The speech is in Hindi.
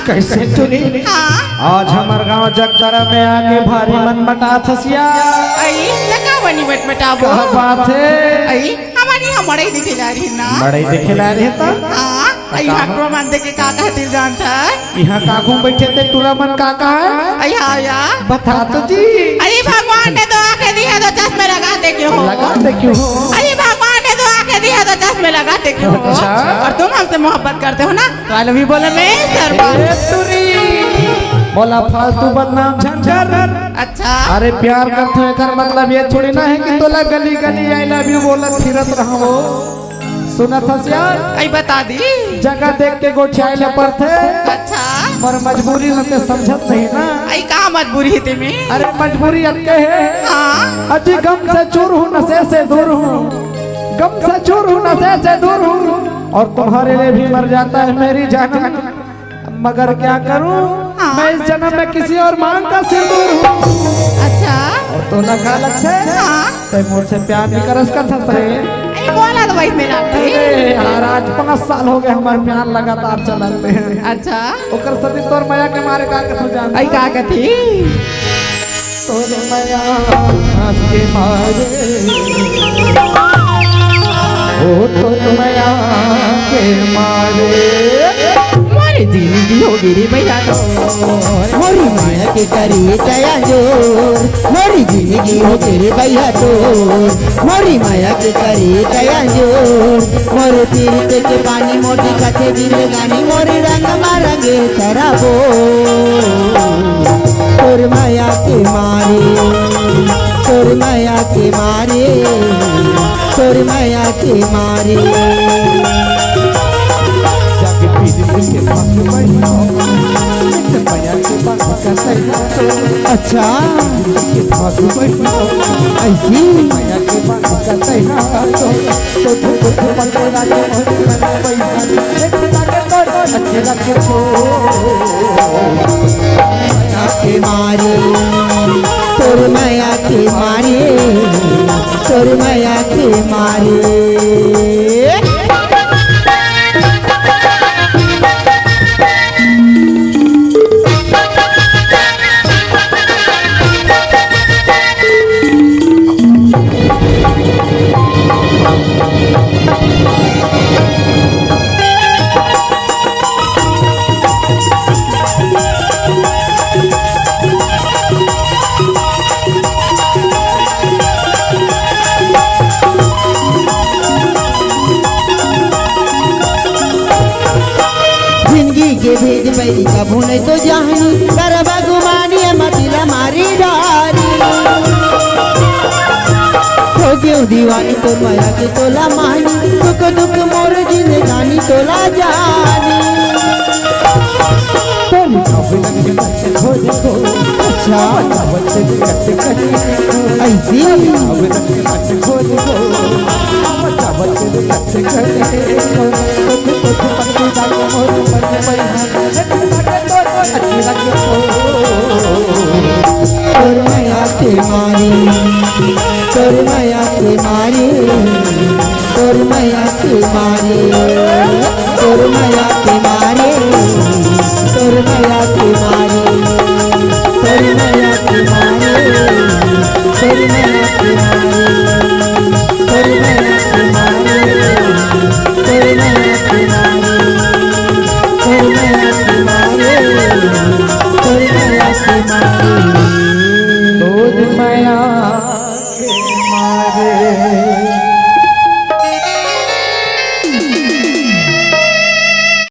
कैसे चुनी? आज हमार गांव जगदरा में आके भारी मन मटा थसिया। आई लगा बनी बट मटाबो। क्या बात है? आई हमारी हमारे दिखे जा रही ना। बड़े दिखे ला रहे तो? हाँ। आई हाकरो मान दे के काका हटिल जानता। यहाँ काकू बैठे थे तुरा मन काका है? आई हाँ यार। बता तो जी। अरे भगवान ने तो आके दिया तो चश्मे लगाते क्यों हो? लगाते क्यों हो? अरे भगवान ने तो आके दिया तो चश्मे लगाते क्यों हो? अच्छा। और तुम हमसे मोहब्बत करते हो ना? तो आई लव यू बोले मैं सरवा। बोला फालतू बदनाम झंझर। अच्छा। अरे प्यार करते हैं कर मतलब ये थोड़ी ना है कि तोला गली गली आई लव यू बोलत फिरत रहो। सुना थसिया? आई बता दी। जगह देख के गोछाइले पर थे। अच्छा। पर मजबूरी न ते समझत नहीं ना। आई कहाँ मजबूरी है तुम्हें? अरे मजबूरी अटके है। हाँ। अजी गम से चूर हूँ नशे से दूर हूँ। गम से चूर हूँ नशे से दूर हूँ। और तुम्हारे लिए भी मर जाता है मेरी जान। मगर क्या करूँ? हाँ। मैं इस जन्म में किसी और मांग का सिंदूर हूँ। अच्छा। और तो लगा लग से हाँ। ते मुझसे प्यार भी करस कर थसरे। आई बोला तो वही मेरा थी। अरे यार आज 5 साल हो गए हमारे प्यार लगातार चलते हैं। अच्छा। ओकर सदी तोर माया के मारे का कथो जान। आई का कथी? तोर माया के मारे ओ तोर माया के मारे मोरी जिंदगी हो गिरी भैया तो मोरी माया के करी चया जोर मोरी जिंदगी हो तेरे भैया तोर मोरी माया के करी चया जोर मोरे तीर के पानी मोटी कथे दिल गानी मोरे रंग मारंगे शराबो तोर माया के मारे तोर माया के मारे तोर माया के मारे अच्छा ऐसी के मारे तोर माया के मारे तोर माया के मारे के भेज बैरी कभू नहीं तो जानी करबा गुमानी मतिला मारी डारी हो क्यों दीवानी तो माया के तोला मानी दुख दुख मोर जिंदगानी तोला जानी अच्छा ऐसी तोर माया के मारे तोर माया के मारे तोर माया के मारे तोर माया के मारे तोर माया के मारे तोर माया के मारे तोर माया के मारे